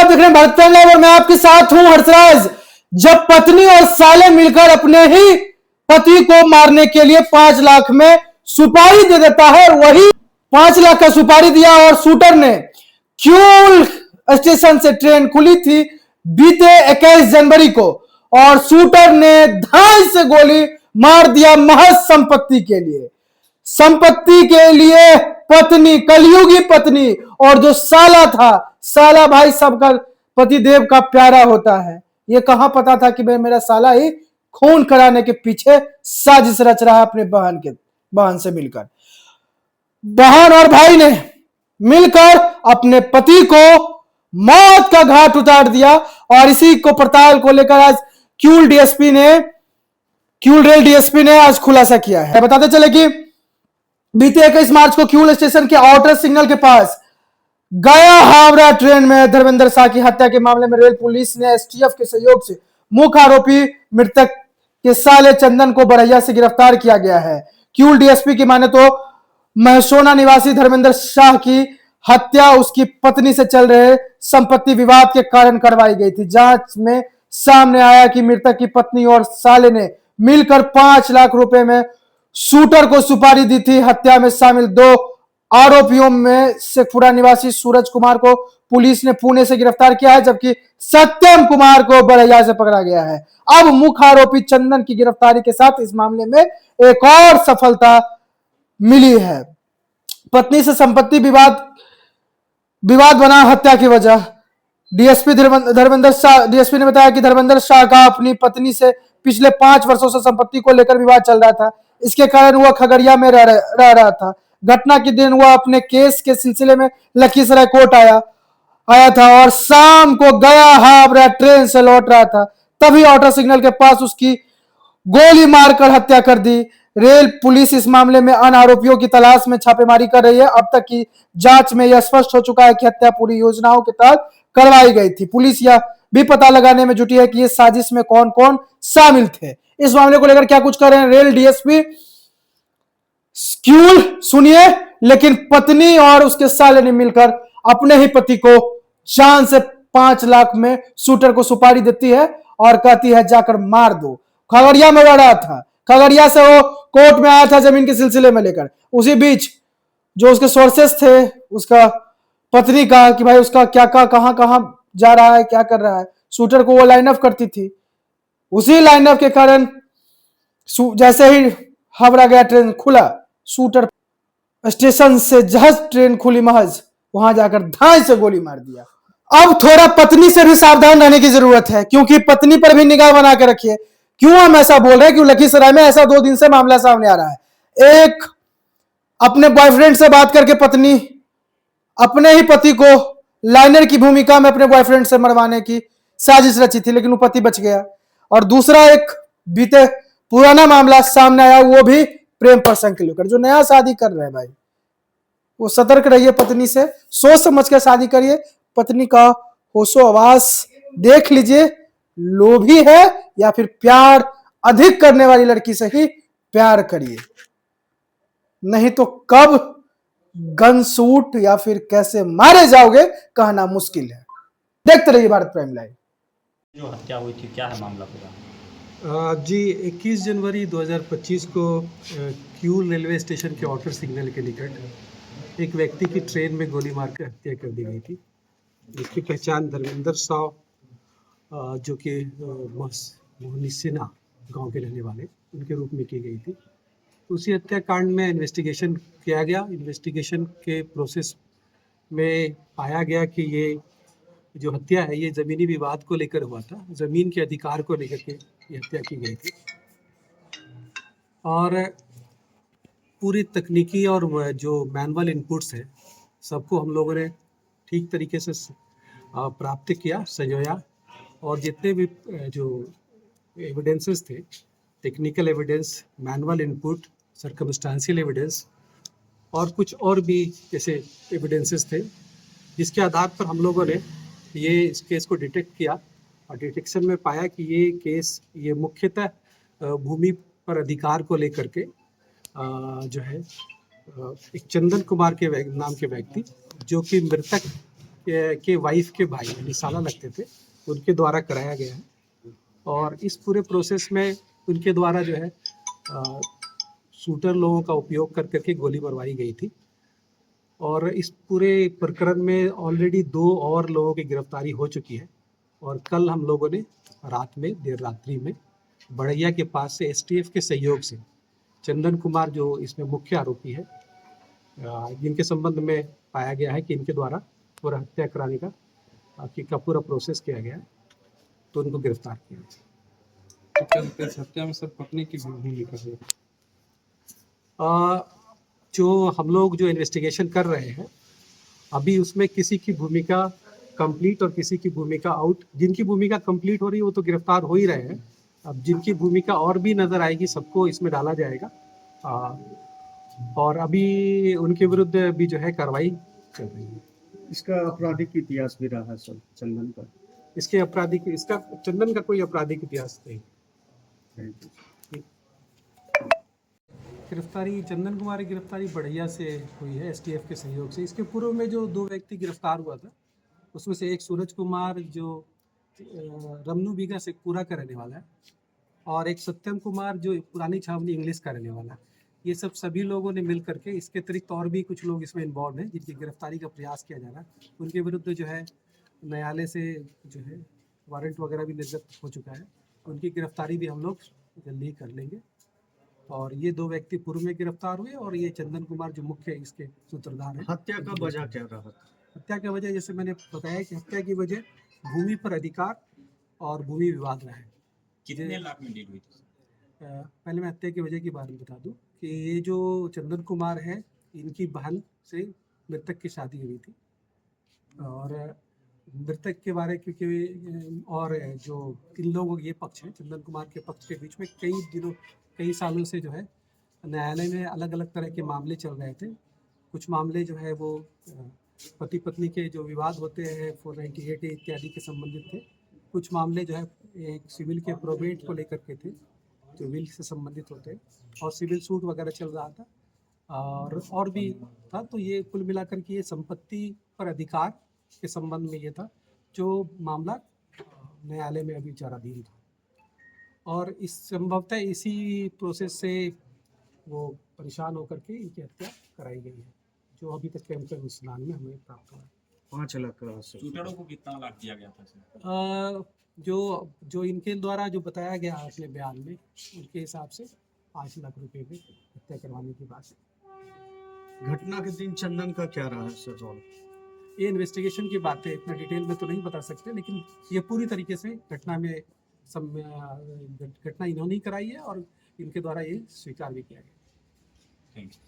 आप देख रहे हैं भारत टाइम लाइव और मैं आपके साथ हूं हर्षराज। जब पत्नी और साले मिलकर अपने ही पति को मारने के लिए 5 लाख में सुपारी दे देता है, वही 5 लाख का सुपारी दिया और शूटर ने क्यूल स्टेशन से ट्रेन खुली थी बीते 21 जनवरी को और शूटर ने धाई से गोली मार दिया महज संपत्ति के लिए पत्नी, कलयुगी पत्नी। और जो साला था, साला भाई सबका पतिदेव का प्यारा होता है। ये कहां पता था कि मेरा साला ही खून कराने के पीछे साजिश रच रहा है अपने बहन से मिलकर। बहन और भाई ने मिलकर अपने पति को मौत का घाट उतार दिया और इसी को पड़ताल को लेकर आज क्यूल रेल डीएसपी ने आज खुलासा किया है। बताते चले कि बीते 21 मार्च को क्यूल स्टेशन के आउटर सिग्नल के पास गया हावड़ा ट्रेन में धर्मेंद्र शाह की हत्या के मामले में रेल पुलिस ने एसटीएफ के सहयोग से मुख्य आरोपी मृतक के साले चंदन को बड़ैया से गिरफ्तार किया गया है। क्यूल डीएसपी की माने तो महसोना निवासी धर्मेंद्र शाह की हत्या उसकी पत्नी से चल रहे संपत्ति विवाद के कारण करवाई गई थी। जांच में सामने आया कि मृतक की पत्नी और साले ने मिलकर 5 लाख रुपए में शूटर को सुपारी दी थी। हत्या में शामिल 2 आरोपियों में शेखपुरा निवासी सूरज कुमार को पुलिस ने पुणे से गिरफ्तार किया है, जबकि सत्यम कुमार को बड़ैया से पकड़ा गया है। अब मुख्य आरोपी चंदन की गिरफ्तारी के साथ इस मामले में एक और सफलता मिली है। पत्नी से संपत्ति विवाद बना हत्या की वजह। डीएसपी ने बताया कि धर्मेंद्र शाह का अपनी पत्नी से पिछले 5 वर्षों से संपत्ति को लेकर विवाद चल रहा था। इसके कारण वह खगड़िया में रह रहा था। घटना के दिन वह अपने केस के सिलसिले में लखीसराय कोर्ट आया था और शाम को गया हावड़ा ट्रेन से लौट रहा था। तभी आउटर सिग्नल के पास उसकी गोली मारकर हत्या कर दी। रेल पुलिस इस मामले में अन्य आरोपियों की तलाश में छापेमारी कर रही है। अब तक की जांच में यह स्पष्ट हो चुका है कि हत्या पूरी योजनाओं के तहत करवाई गई थी। पुलिस यह भी पता लगाने में जुटी है कि इस साजिश में कौन कौन शामिल थे। इस मामले को लेकर क्या कुछ कर रहे हैं रेल डीएसपी क्यूल, सुनिए। लेकिन पत्नी और उसके साले ने मिलकर अपने ही पति को जान से 5 लाख में शूटर को सुपारी देती है और कहती है जाकर मार दो। खगड़िया में लड़ रहा था, खगड़िया से वो कोर्ट में आया था जमीन के सिलसिले में लेकर। उसी बीच जो उसके सोर्सेस थे उसका पत्नी का कि भाई उसका क्या कहां जा रहा है, क्या कर रहा है, शूटर को वो लाइन अप करती थी। उसी लाइन अप के कारण जैसे ही हावड़ा गया ट्रेन खुला, शूटर स्टेशन से जहाज ट्रेन खुली महज वहां जाकर धाई से गोली मार दिया। अब थोड़ा पत्नी से भी सावधान रहने की जरूरत है, क्योंकि पत्नी पर भी निगाह बना के रखिए। क्यों हम ऐसा बोल रहे हैं? क्यों लखीसराय में ऐसा 2 दिन से मामला सामने आ रहा है। एक अपने बॉयफ्रेंड से बात करके पत्नी अपने ही पति को लाइनर की भूमिका में अपने बॉयफ्रेंड से मरवाने की साजिश रची थी, लेकिन वो पति बच गया। और दूसरा एक बीते पुराना मामला सामने आया, वो भी प्रेम प्रसंग के लेकर। जो नया शादी कर रहे हैं भाई, वो सतर्क रहिए, पत्नी से सोच समझ कर शादी करिए। पत्नी का होशो आवास देख लीजिए, लोभी है या फिर प्यार अधिक करने वाली लड़की से ही प्यार करिए, नहीं तो कब गन शूट या फिर कैसे मारे जाओगे कहना मुश्किल है। देखते रहिए भारत प्राइम लाइव। जो हत्या हुई थी, क्या है मामला पूरा? जी 21 जनवरी 2025 को क्यूल रेलवे स्टेशन के आउटर सिग्नल के निकट एक व्यक्ति की ट्रेन में गोली मारकर हत्या कर दी गई थी, जिसकी पहचान धर्मेंद्र शाह जो कि मोहनिसिना गांव के रहने वाले उनके रूप में की गई थी। उसी हत्याकांड में इन्वेस्टिगेशन किया गया। इन्वेस्टिगेशन के प्रोसेस में पाया गया कि ये जो हत्या है ये ज़मीनी विवाद को लेकर हुआ था, ज़मीन के अधिकार को लेकर के ये हत्या की गई थी। और पूरी तकनीकी और जो मैनुअल इनपुट्स हैं सबको हम लोगों ने ठीक तरीके से प्राप्त किया, संजोया, और जितने भी जो एविडेंसेस थे, technical evidence, manual input, circumstantial evidence और कुछ और भी जैसे एविडेंसेस थे, जिसके आधार पर हम लोगों ने इस केस को डिटेक्ट किया। और डिटेक्शन में पाया कि ये केस ये मुख्यतः भूमि पर अधिकार को लेकर के जो है एक चंदन कुमार के नाम के व्यक्ति, जो कि मृतक के वाइफ के भाई यानी साला लगते थे, उनके द्वारा कराया गया है। और इस पूरे प्रोसेस में उनके द्वारा जो है शूटर लोगों का उपयोग कर करके गोली मरवाई गई थी। और इस पूरे प्रकरण में ऑलरेडी 2 और लोगों की गिरफ्तारी हो चुकी है। और कल हम लोगों ने रात में, देर रात्रि में, बड़ैया के पास से एसटीएफ के सहयोग से चंदन कुमार, जो इसमें मुख्य आरोपी है, जिनके संबंध में पाया गया है कि इनके द्वारा पूरा हत्या कराने का पूरा प्रोसेस किया गया है, तो उनको गिरफ्तार किया। तो क्या इस हत्या में सर पत्नी की भी भूमिका है? जो हम लोग जो इन्वेस्टिगेशन कर रहे हैं, अभी उसमें किसी की भूमिका कंप्लीट और किसी की भूमिका आउट। जिनकी भूमिका कंप्लीट हो रही है वो तो गिरफ्तार हो ही रहे हैं। अब जिनकी भूमिका और भी नजर आएगी सबको इसमें डाला जाएगा। और अभी उनके विरुद्ध भी जो है कार्रवाई चल रही है। इसका आपराधिक इतिहास भी रहा है सर चंदन का। इसका चंदन का कोई आपराधिक इतिहास नहीं। गिरफ्तारी, चंदन कुमार की गिरफ्तारी बढ़िया से हुई है एसटीएफ के सहयोग से। इसके पूर्व में जो 2 व्यक्ति गिरफ्तार हुआ था, उसमें से एक सूरज कुमार जो रमनू बीघा से पूरा का रहने वाला है, और एक सत्यम कुमार जो पुरानी छावनी इंग्लिश का रहने वाला है। ये सब सभी लोगों ने मिल करके, इसके अतिरिक्त और भी कुछ लोग इसमें इन्वॉल्व हैं जिनकी गिरफ्तारी का प्रयास किया जा रहा है। उनके विरुद्ध जो है न्यायालय से जो है वारंट वगैरह भी निर्गत हो चुका है। उनकी गिरफ्तारी भी हम लोग जल्दी ही कर लेंगे। और ये 2 व्यक्ति पूर्व में गिरफ्तार हुए, और ये चंदन कुमार जो मुख्य इसके सूत्रधार है। हत्या का वजह क्या रहा? हत्या की वजह, जैसे मैंने बताया कि हत्या की वजह भूमि पर अधिकार और भूमि विवाद रहा है। कितने लाख में डील हुई थी? पहले मैं हत्या की वजह के बारे में बता दूं कि ये जो चंदन कुमार है, इनकी बहन से मृतक की शादी हुई थी। और मृतक के बारे, क्योंकि और जो इन लोगों ये पक्ष है, चंदन कुमार के पक्ष के बीच में कई सालों से जो है न्यायालय में अलग अलग तरह के मामले चल रहे थे। कुछ मामले जो है वो पति पत्नी के जो विवाद होते हैं 498 इत्यादि के संबंधित थे। कुछ मामले जो है एक सिविल के प्रोबेट को लेकर के थे, जो विल से संबंधित होते हैं, और सिविल सूट वगैरह चल रहा था, और भी था। तो ये कुल मिलाकर के ये संपत्ति पर अधिकार के संबंध में ये था जो मामला न्यायालय में अभी विचाराधीन था। और इस संभवतः इसी प्रोसेस से वो परेशान होकर के इनकी हत्या कराई गई है, जो अभी तक केमिकल अनुसंधान में हमें प्राप्त हुआ है। 5 लाख का सर। शूटरों को कितना लाख दिया गया था सर? जो इनके द्वारा जो बताया गया अपने बयान में, उनके हिसाब से 5 लाख रुपए में हत्या करवाने की बात है। घटना के दिन चंदन का क्या रहा है सर रोल? ये इन्वेस्टिगेशन की बात है, इतना डिटेल में तो नहीं बता सकते, लेकिन ये पूरी तरीके से घटना इन्होंने ही कराई है और इनके द्वारा ये स्वीकार भी किया गया। Thank you.